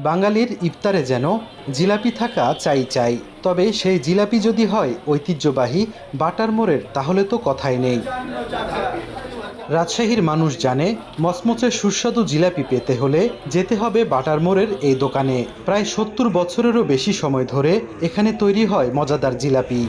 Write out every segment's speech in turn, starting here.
বাঙালির ইফতারে যেন জিলাপি থাকা চাই চাই, তবে সেই জিলাপি যদি হয় ঐতিহ্যবাহী বাটার মোড়ের তাহলে তো কথাই নেই। রাজশাহীর মানুষ জানে মচমচে সুস্বাদু জিলাপি পেতে হলে যেতে হবে বাটার মোড়ের এই দোকানে। প্রায় ৭০ বছরেরও বেশি সময় ধরে এখানে তৈরি হয় মজাদার জিলাপি।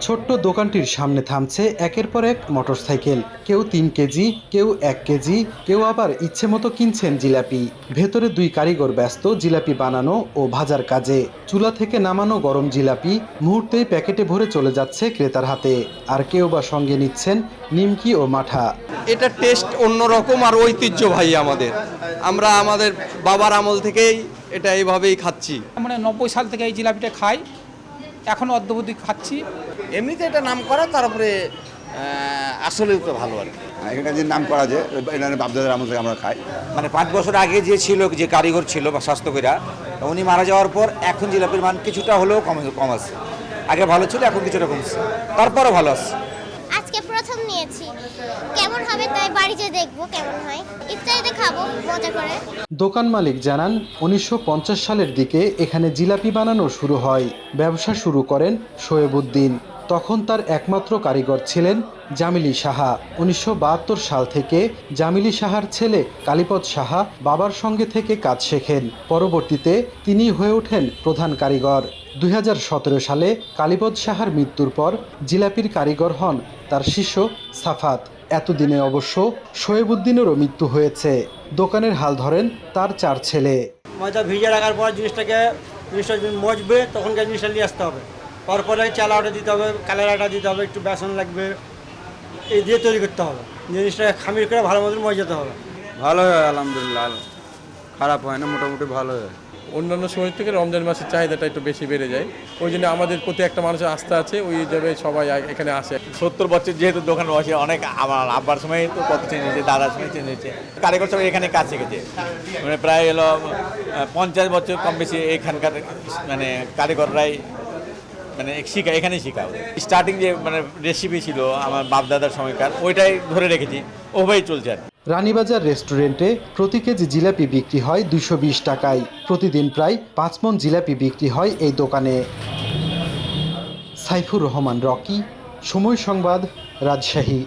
ছোট্ট দোকানটির সামনে থামছে একের পর এক মোটরসাইকেল। কেউ ৩ কেজি, কেউ ১ কেজি, কেউ আবার ইচ্ছে মতো কিনছেন জিলাপি। ভেতরে ২ কারিগর ব্যস্ত জিলাপি বানানো ও ভাজার কাজে। চুলা থেকে নামানো গরম জিলাপি মুহূর্তেই প্যাকেটে ভরে চলে যাচ্ছে ক্রেতার হাতে। আর কেউ বা সঙ্গে নিচ্ছেন নিমকি ও মাঠা। এটা টেস্ট অন্যরকম আর ঐতিহ্যবাহী আমাদের। আমরা আমাদের বাবার আমল থেকেই এটা এইভাবেই খাচ্ছি। মানে ৯০ সাল থেকে এই জিলাপিটা খাই, এখন অদ্যবধি খাচ্ছি। এমনিতে এটা নাম করা, তারপরে আসলেও তো ভালো আর কি। এখানে যে নাম করা যে বাপদাদার আমল থেকে আমরা খাই। মানে 5 বছর আগে যে ছিল, যে কারিগর ছিল বা স্বাস্থ্যকরা, উনি মারা যাওয়ার পর এখন জিলাপির মান কিছুটা হলেও কম আছে। আগে ভালো ছিল, এখন কিছুটা কমছে, তারপরও ভালো আছে। আজকে প্রথম নিয়েছি, কেমন হবে তাই বাড়িতে দেখবো কেমন হয়, ইফতারিতে খাবো মজা করে। দোকান মালিক জানান ১৯৫০ সালের দিকে এখানে জিলাপি বানানো শুরু হয়। ব্যবসা শুরু করেন শোয়েবুদ্দিন। তখন তার একমাত্র কারিগর ছিলেন জামিলি সাহা। ১৯৭২ সাল থেকে জামিলি সাহার ছেলে কালীপদ সাহা বাবার সঙ্গে থেকে কাজ শেখেন। পরবর্তীতে তিনি হয়ে ওঠেন প্রধান কারিগর। ২০১৭ সালে কালীপদ সাহার মৃত্যুর পর জিলাপির কারিগর হন তার শিষ্য সাফাত। এতদিনে অবশ্য শোয়েবুদ্দিনেরও মৃত্যু হয়েছে। দোকানের হাল ধরেন তার 4 ছেলে। ময়দা ভিজে রাখার পর জিনিসটা যখন মজবে তখনকার জিনিসটা নিয়ে আসতে হবে। তারপরে চালাটা দিতে হবে, কালারাটা দিতে হবে, একটু বেসন লাগবে, এই দিয়ে তৈরি করতে হবে। জিনিসটা খামির করে ভালো মতন মজাতে হবে। ভালো হয় আলহামদুলিল্লাহ, খারাপ হয় না, মোটামুটি ভালো হয়। অন্যান্য সময় থেকে রমজান মাসের চাহিদাটা একটু বেশি বেড়ে যায়, ওই জন্য আমাদের প্রতি একটা মানুষের আস্থা আছে, ওই হিসাবে সবাই এখানে আসে। ৭০ বছর যেহেতু দোকান বসে, অনেক আমার আব্বার সময় তো কত চেঞ্জ হয়েছে, দাদার সময় চেঞ্জ হয়েছে। কারিগর সবাই এখানে কাজ শিখেছে, মানে প্রায় হলো ৫০ বছর কম বেশি এখানকার মানে কারিগররাই মানে এখানেই শেখা। স্টার্টিং যে মানে রেসিপি ছিল আমার বাপ দাদার সময়কার, ওইটাই ধরে রেখেছি, ওভাবেই চলছে আর। রানীবাজার রেস্টুরেন্টে প্রতি কেজি জিলাপি বিক্রি হয় ২২০ টাকায়। প্রতিদিন প্রায় ৫ মণ জিলাপি বিক্রি হয় এই দোকানে। সাইফুর রহমান রকি, সময় সংবাদ, রাজশাহী।